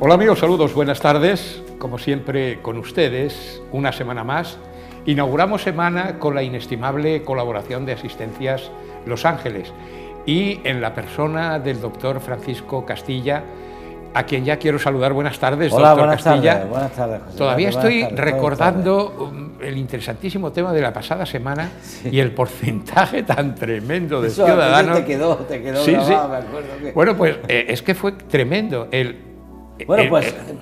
Hola amigos, saludos, buenas tardes. Como siempre con ustedes, una semana más. Inauguramos semana con la inestimable colaboración de Asistencias Los Ángeles y en la persona del doctor Francisco Castilla, a quien ya quiero saludar. Buenas tardes, Hola, doctor buenas Castilla. Tardes, buenas tardes, José. Todavía estoy buenas tardes, recordando el interesantísimo tema de la pasada semana y el porcentaje tan tremendo de Eso, ciudadanos. Te quedó Sí, grabado, sí. me acuerdo que... Bueno, pues es que fue tremendo.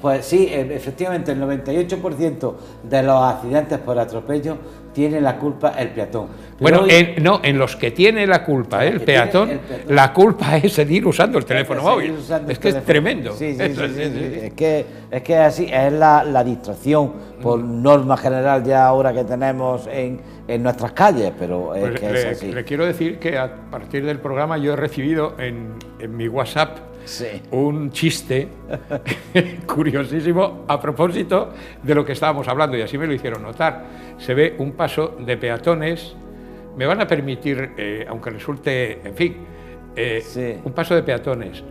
Pues sí, efectivamente, el 98% de los accidentes por atropello tiene la culpa el peatón. Pero Bueno, en los que tiene la culpa el peatón, la culpa es seguir usando el teléfono móvil. Es que es tremendo. Sí. Es que así es la distracción por norma general ya ahora que tenemos en nuestras calles, pero es Pues que es así. le quiero decir que a partir del programa yo he recibido en mi WhatsApp un chiste curiosísimo a propósito de lo que estábamos hablando, y así me lo hicieron notar. Se ve un paso de peatones, me van a permitir, aunque resulte, en fin, un paso de peatones,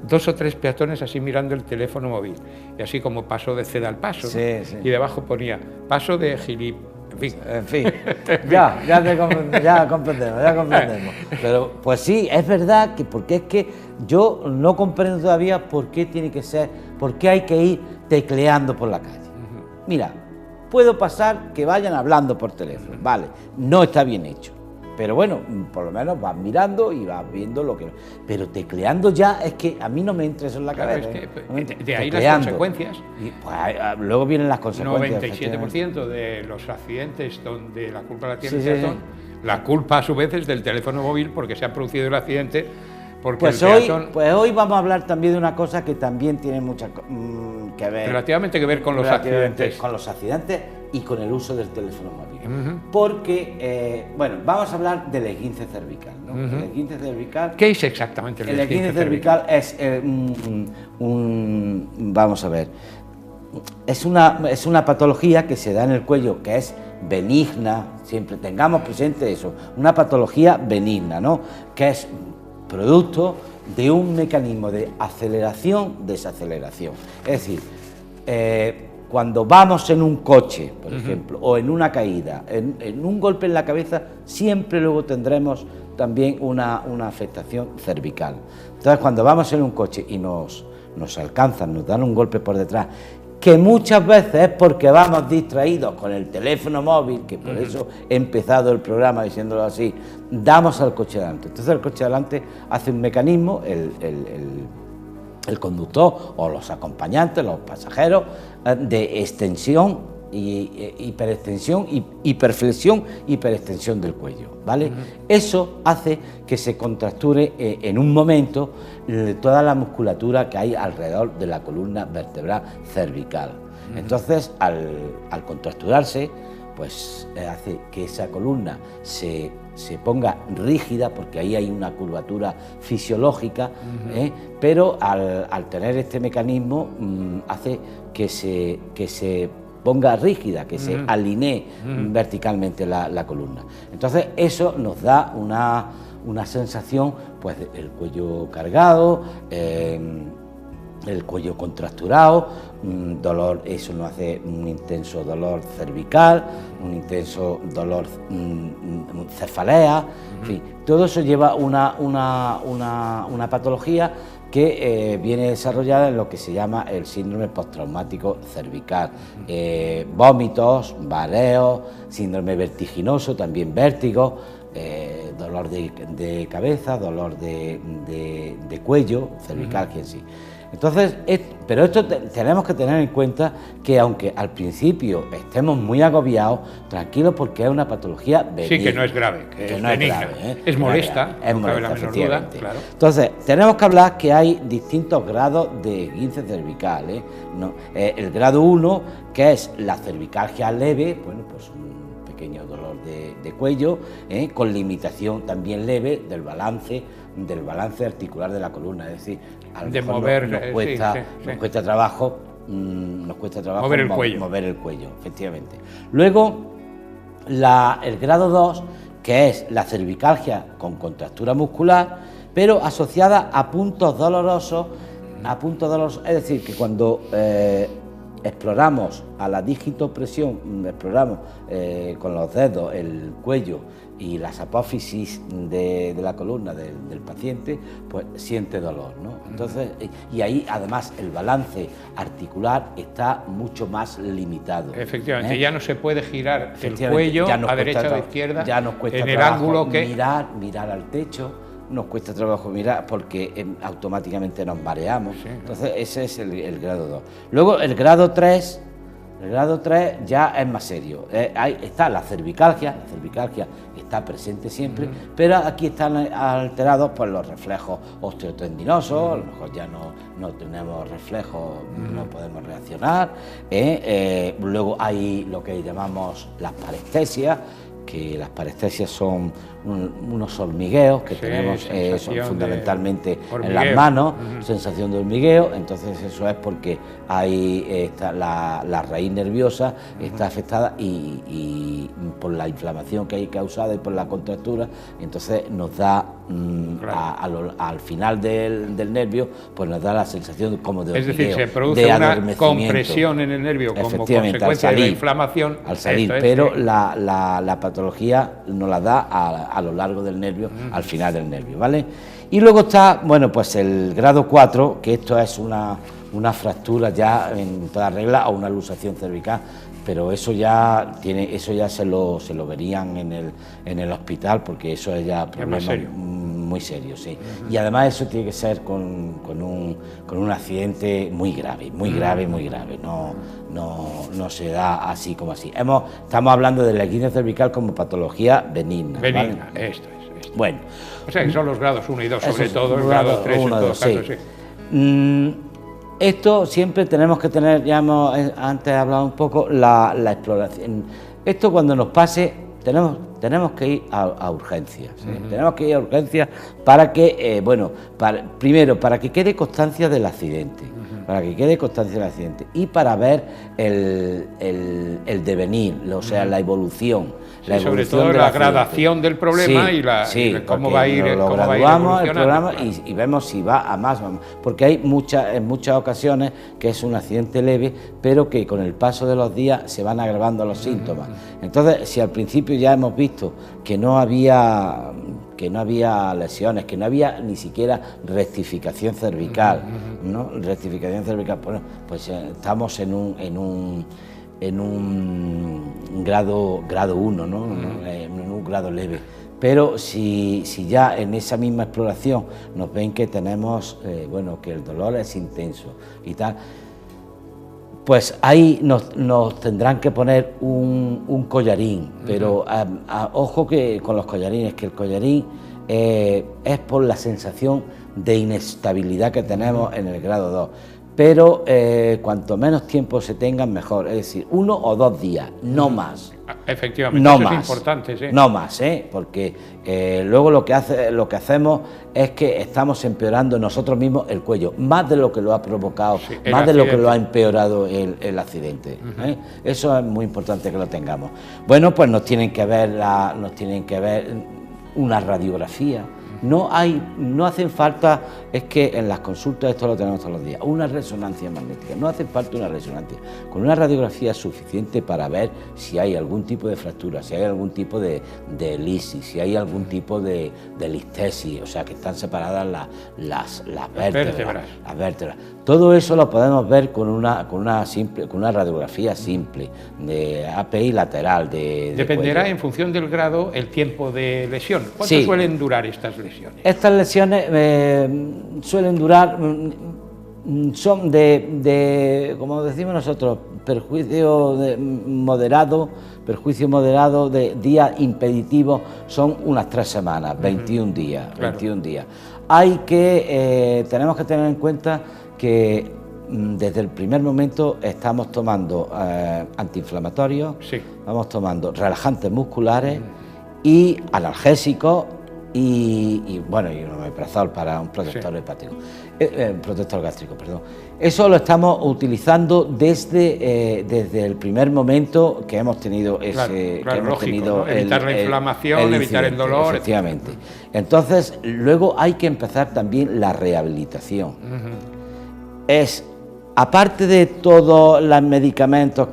2 o 3 peatones así mirando el teléfono móvil, y así como paso de ceda al paso, ¿no? Y debajo ponía paso de En fin, ya comprendemos. Pero pues sí, es verdad que porque es que yo no comprendo todavía por qué tiene que ser, por qué hay que ir tecleando por la calle. Mira, puedo pasar que vayan hablando por teléfono, vale, no está bien hecho. Pero bueno, por lo menos vas mirando y vas viendo lo que... Pero tecleando ya es que a mí no me entra eso en la cabeza. Es que de ahí las consecuencias. Y pues, luego vienen las consecuencias. 97% de los accidentes donde la culpa la tiene el peatón, la culpa a su vez es del teléfono móvil porque se ha producido el accidente. Porque pues hoy vamos a hablar también de una cosa que también tiene mucha que ver. Relativamente que ver con los accidentes. Con los accidentes y con el uso del teléfono móvil. Porque, vamos a vamos del esguince cervical, ¿no? El esguince cervical... ¿Qué es exactamente el esguince cervical? Es vamos a ver, es una patología que se da en el cuello, que es benigna, siempre tengamos presente eso, una patología benigna, ¿no? Que es producto de un mecanismo de aceleración-desaceleración. Es decir, cuando vamos en un coche, por ejemplo, o en una caída, en un golpe en la cabeza, siempre luego tendremos también una afectación cervical. Entonces, cuando vamos en un coche y nos alcanzan, nos dan un golpe por detrás, que muchas veces es porque vamos distraídos con el teléfono móvil, que por eso he empezado el programa diciéndolo así, damos al coche delante. Entonces el coche delante hace un mecanismo, el conductor o los acompañantes, los pasajeros, de extensión, hiperextensión, hiperflexión, hiperextensión del cuello, ¿vale? Eso hace que se contracture en un momento toda la musculatura que hay alrededor de la columna vertebral cervical. Entonces, al contracturarse, pues hace que esa columna se ponga rígida, porque ahí hay una curvatura fisiológica, pero al tener este mecanismo hace que se ponga rígida, que se alinee verticalmente la columna. Entonces eso nos da una sensación, pues, del cuello cargado, el cuello contracturado, dolor, eso nos hace un intenso dolor cervical, un intenso dolor cefalea, en fin, todo eso lleva una patología que viene desarrollada en lo que se llama el síndrome postraumático cervical, vómitos, mareos, síndrome vertiginoso, también vértigo, dolor de cabeza, dolor de cuello cervical, que en sí. Entonces, pero esto tenemos que tener en cuenta que aunque al principio estemos muy agobiados, tranquilos, porque es una patología benigna. Sí, que no es grave, que no es grave, es molesta, no cabe la menor duda, claro. Entonces, tenemos que hablar que hay distintos grados de esguince cervical, el grado 1, que es la cervicalgia leve, bueno, pues un pequeño dolor de cuello, con limitación también leve del balance articular de la columna, es decir, a lo mejor nos cuesta trabajo mover el cuello, efectivamente. Luego, el grado 2, que es la cervicalgia con contractura muscular, pero asociada a puntos dolorosos a punto doloroso, es decir, que cuando exploramos a la digitopresión, exploramos con los dedos el cuello y las apófisis de la columna del paciente, pues siente dolor, ¿no? Entonces, y ahí además el balance articular está mucho más limitado. Efectivamente, ya no se puede girar el cuello a derecha o a izquierda, ya nos cuesta en el ángulo que... mirar al techo, nos cuesta trabajo mirar porque automáticamente nos mareamos. Sí, entonces ese es el grado 2. Luego el grado 3... El grado 3 ya es más serio. Ahí está la cervicalgia está presente siempre, pero aquí están alterados por los reflejos osteotendinosos, a lo mejor ya no tenemos reflejos, no podemos reaccionar. Luego hay lo que llamamos las parestesias, que las parestesias son unos hormigueos que tenemos son fundamentalmente en las manos, sensación de hormigueo. Entonces eso es porque hay la raíz nerviosa está afectada y por la inflamación que hay causada y por la contractura, entonces nos da al final del nervio, pues nos da la sensación como de hormigueo. Es decir, se produce una compresión en el nervio como consecuencia de la inflamación. Al salir, pero la patología nos la da a lo largo del nervio, al final del nervio, ¿vale? Y luego está, bueno, pues el grado 4, que esto es una fractura ya en toda regla o una luxación cervical, pero eso ya se lo verían en el hospital, porque eso es ya problema muy serio, sí. Y además eso tiene que ser con un accidente muy grave, no se da así como así. Estamos hablando de la esguince cervical como patología benigna. Benigna, ¿vale? Esto es. Bueno. O sea, que son los grados 1 y 2, sobre todo, el grado 3 en todo caso, sí. Esto siempre tenemos que tener, ya antes he hablado un poco, la exploración. Esto cuando nos pase, tenemos que ir a urgencias. Tenemos que ir a urgencias para que, primero, para que quede constancia del accidente. Y para ver el devenir, o sea, la evolución. Sobre todo la gradación del problema y cómo va a ir graduamos el programa y vemos si va a más, porque hay en muchas ocasiones que es un accidente leve, pero que con el paso de los días se van agravando los síntomas. Entonces, si al principio ya hemos visto que no había lesiones, que no había ni siquiera rectificación cervical, ¿no? Rectificación cervical, bueno, pues estamos en un grado 1, ¿no? En un grado leve. Pero si ya en esa misma exploración nos ven que tenemos, que el dolor es intenso y tal, pues ahí nos tendrán que poner un collarín, pero ojo que con los collarines, que el collarín es por la sensación de inestabilidad que tenemos en el grado 2. Pero cuanto menos tiempo se tengan, mejor, es decir, 1 o 2 días, no más. Efectivamente, no eso más, es importante, sí. No más, porque luego lo que hacemos es que estamos empeorando nosotros mismos el cuello, más de lo que lo ha provocado, más de lo que lo ha empeorado el accidente. Eso es muy importante que lo tengamos. Bueno, pues nos tienen que ver una radiografía. No hacen falta, es que en las consultas esto lo tenemos todos los días, una resonancia magnética, no hace falta una resonancia, con una radiografía es suficiente para ver si hay algún tipo de fractura, si hay algún tipo de lisis, si hay algún tipo de listesis, o sea que están separadas las vértebras. Todo eso lo podemos ver con una radiografía simple, de API lateral. Dependerá cuello. En función del grado el tiempo de lesión. ¿Cuánto suelen durar estas lesiones? Estas lesiones suelen durar, son como decimos nosotros, perjuicio moderado de día impeditivo, son unas 3 semanas, 21 días. Claro. 21 días. Tenemos que tener en cuenta que desde el primer momento estamos tomando antiinflamatorios, vamos tomando relajantes musculares y analgésicos y un omeprazol para un protector hepático, protector gástrico, perdón. Eso lo estamos utilizando desde el primer momento que hemos tenido ¿no? Evitar la inflamación, evitar el dolor. Efectivamente. Entonces, luego hay que empezar también la rehabilitación. es, aparte de todos los medicamentos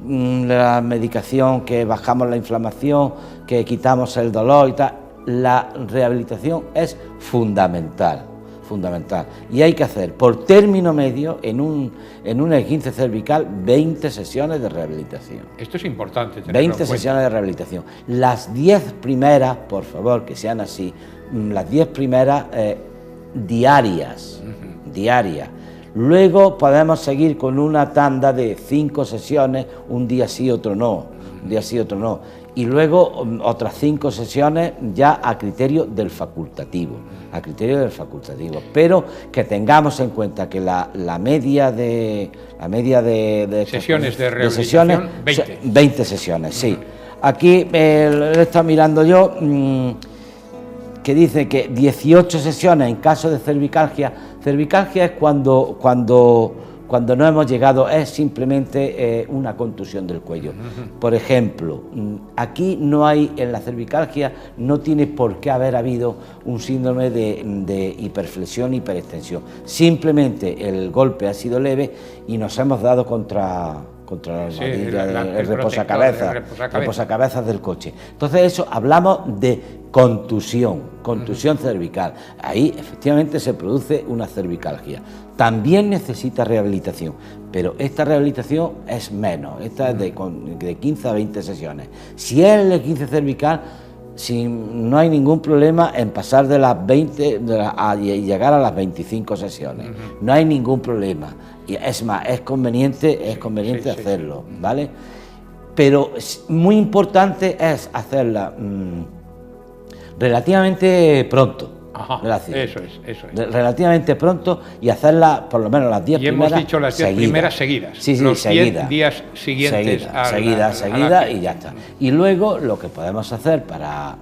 la medicación, que bajamos la inflamación, que quitamos el dolor y tal, la rehabilitación es fundamental, fundamental. Y hay que hacer, por término medio, en un esguince cervical, 20 sesiones de rehabilitación. Esto es importante tenerlo 20 en cuenta. sesiones de rehabilitación. Las 10 primeras, por favor, que sean así, las 10 primeras diarias, diarias. Luego podemos seguir con una tanda de 5 sesiones, un día sí, otro no, un día sí, otro no. Y luego otras 5 sesiones ya a criterio del facultativo, pero que tengamos en cuenta que la media de sesiones de rehabilitación, 20 sesiones, sí. Aquí lo he estado mirando yo, que dice que 18 sesiones en caso de cervicalgia. Cervicalgia es cuando no hemos llegado, es simplemente una contusión del cuello. Por ejemplo, aquí no hay, en la cervicalgia, no tiene por qué haber habido un síndrome de hiperflexión, hiperextensión. Simplemente el golpe ha sido leve y nos hemos dado contra la armadilla, el reposacabezas del coche. Entonces eso, hablamos de contusión cervical. Ahí efectivamente se produce una cervicalgia. También necesita rehabilitación, pero esta rehabilitación es menos, esta es de 15 a 20 sesiones. Si es el 15 cervical, no hay ningún problema en pasar de las 20 y llegar a las 25 sesiones. No hay ningún problema. Y es más, es conveniente hacerlo, ¿vale? Pero muy importante es hacerla relativamente pronto. Ajá, eso es. Relativamente pronto, y hacerla por lo menos las 10 primeras. Y hemos dicho las 10 primeras seguidas. Sí, los seguidas. 10 días siguientes. Seguida y ya está. Y luego lo que podemos hacer para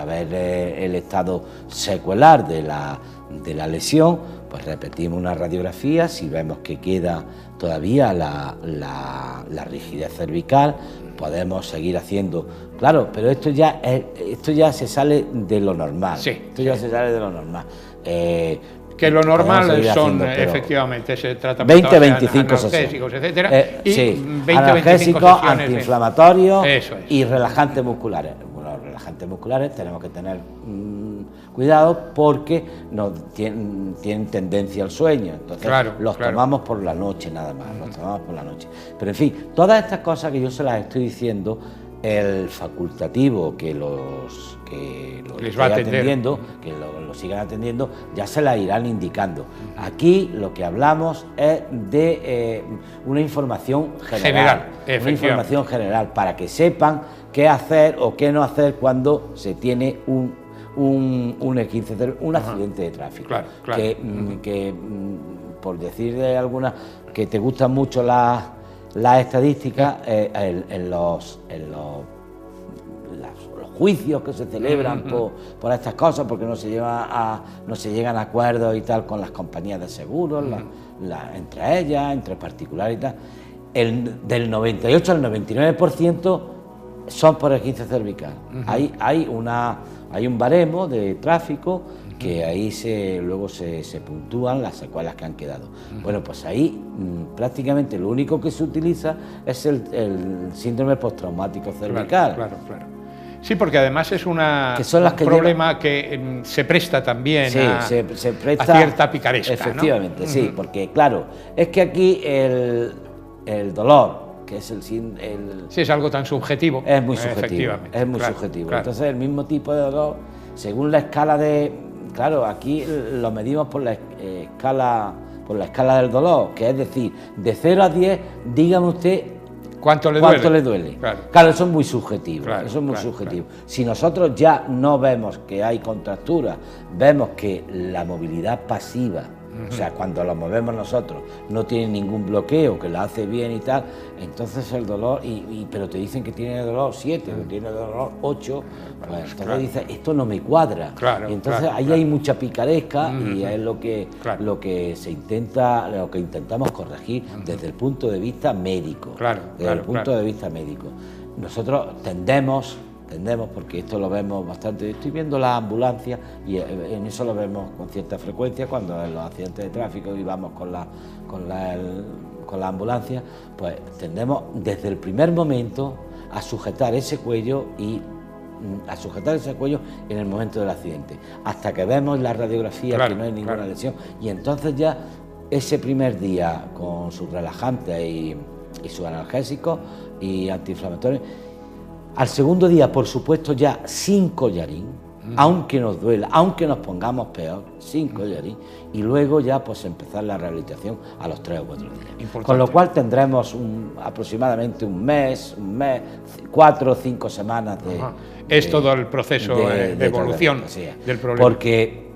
ver el estado secuelar de la lesión, pues repetimos una radiografía. Si vemos que queda todavía la rigidez cervical, podemos seguir haciendo, claro, pero esto ya se sale de lo normal. Sí, esto ya se sale de lo normal. Que lo normal son, efectivamente, ese tratamiento 20-25 analgésicos, etcétera, y sí, 20-25 analgésicos, antiinflamatorios y es. relajantes musculares. Bueno, los relajantes musculares tenemos que tener cuidado porque tienen tendencia al sueño, entonces los tomamos por la noche nada más, Pero en fin, todas estas cosas que yo se las estoy diciendo, el facultativo que les va atendiendo, que lo sigan atendiendo, ya se la irán indicando. Aquí lo que hablamos es de una información general, para que sepan qué hacer o qué no hacer cuando se tiene un accidente de tráfico. Que por decir de alguna, que te gustan mucho las estadísticas, en los juicios que se celebran por estas cosas, porque no se llegan a acuerdos y tal con las compañías de seguros, entre ellas, entre particulares y tal, del 98 al 99% son por esguince cervical. Hay un baremo de tráfico que ahí luego se puntúan las secuelas que han quedado. Bueno, pues ahí prácticamente lo único que se utiliza es el síndrome postraumático cervical. Claro. Sí, porque además es un problema que se presta también se presta, a cierta picaresca. Efectivamente, ¿no? Sí, porque claro, es que aquí el dolor, que es sí, es algo tan subjetivo. Es muy subjetivo, subjetivo. Claro. Entonces el mismo tipo de dolor, según la escala claro, aquí lo medimos por la escala del dolor, que es decir, de 0 a 10, dígame usted ¿cuánto le duele? Claro, eso es muy subjetivo. Si nosotros ya no vemos que hay contractura, vemos que la movilidad pasiva, o sea, cuando la movemos nosotros, no tiene ningún bloqueo, que la hace bien y tal, entonces el dolor, pero te dicen que tiene dolor 7, que tiene dolor 8, pues entonces dices, esto no me cuadra. Y entonces ahí hay mucha picaresca y es lo que intentamos corregir desde el punto de vista médico. Desde el punto de vista médico. Nosotros tendemos tendemos, porque esto lo vemos bastante, estoy viendo las ambulancias y en eso lo vemos con cierta frecuencia cuando en los accidentes de tráfico y vamos con la ambulancia, pues tendemos desde el primer momento a sujetar ese cuello en el momento del accidente, hasta que vemos la radiografía que no hay ninguna lesión, y entonces ya ese primer día con sus relajantes y sus analgésicos y antiinflamatorios, al segundo día por supuesto ya sin collarín, aunque nos duela, aunque nos pongamos peor, sin collarín, y luego ya pues empezar la rehabilitación a los 3 o 4 días. Importante. Con lo cual tendremos aproximadamente un mes, 4 o 5 semanas de... Es todo el proceso de evolución del problema. Porque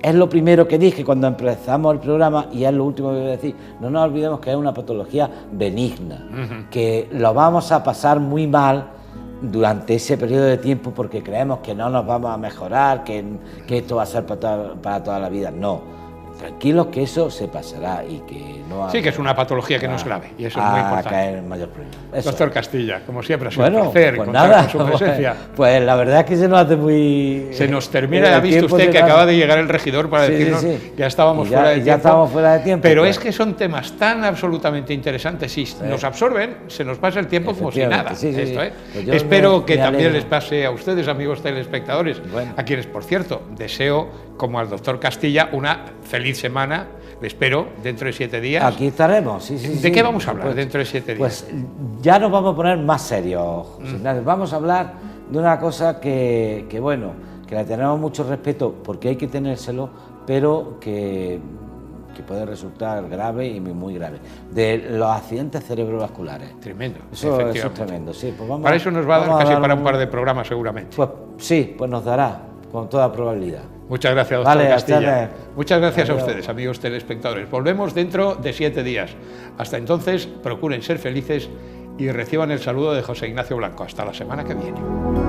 es lo primero que dije cuando empezamos el programa y es lo último que voy a decir. No nos olvidemos que es una patología benigna, que lo vamos a pasar muy mal durante ese periodo de tiempo porque creemos que no nos vamos a mejorar, que esto va a ser para toda la vida. No. Tranquilos que eso se pasará y que no... Sí, que es una patología que no es grave y eso es muy importante. Caer en mayor problema. Doctor Castilla, como siempre ha sido un placer contar con su presencia. Pues la verdad es que se nos hace muy... Se nos termina, ya ha visto usted que acaba de llegar el regidor para decirnos que ya estábamos fuera de tiempo. Ya estábamos fuera de tiempo. Pero es que son temas tan absolutamente interesantes y nos absorben, se nos pasa el tiempo como si nada. Pues espero que también les pase a ustedes, amigos telespectadores, a quienes, por cierto, deseo, como al doctor Castilla, una feliz semana. Le espero dentro de 7 días. Aquí estaremos, ¿De qué vamos a hablar dentro de 7 días? Pues ya nos vamos a poner más serios, José Ignacio. Vamos a hablar de una cosa que bueno, que le tenemos mucho respeto porque hay que tenérselo, pero que puede resultar grave y muy grave, de los accidentes cerebrovasculares. Tremendo. Eso es tremendo, sí. Pues para eso nos va a dar casi para un par de programas seguramente. Pues sí, pues nos dará, con toda probabilidad. Muchas gracias, doctor Castilla. Muchas gracias a ustedes, amigos telespectadores. Volvemos dentro de 7 días. Hasta entonces, procuren ser felices y reciban el saludo de José Ignacio Blanco. Hasta la semana que viene.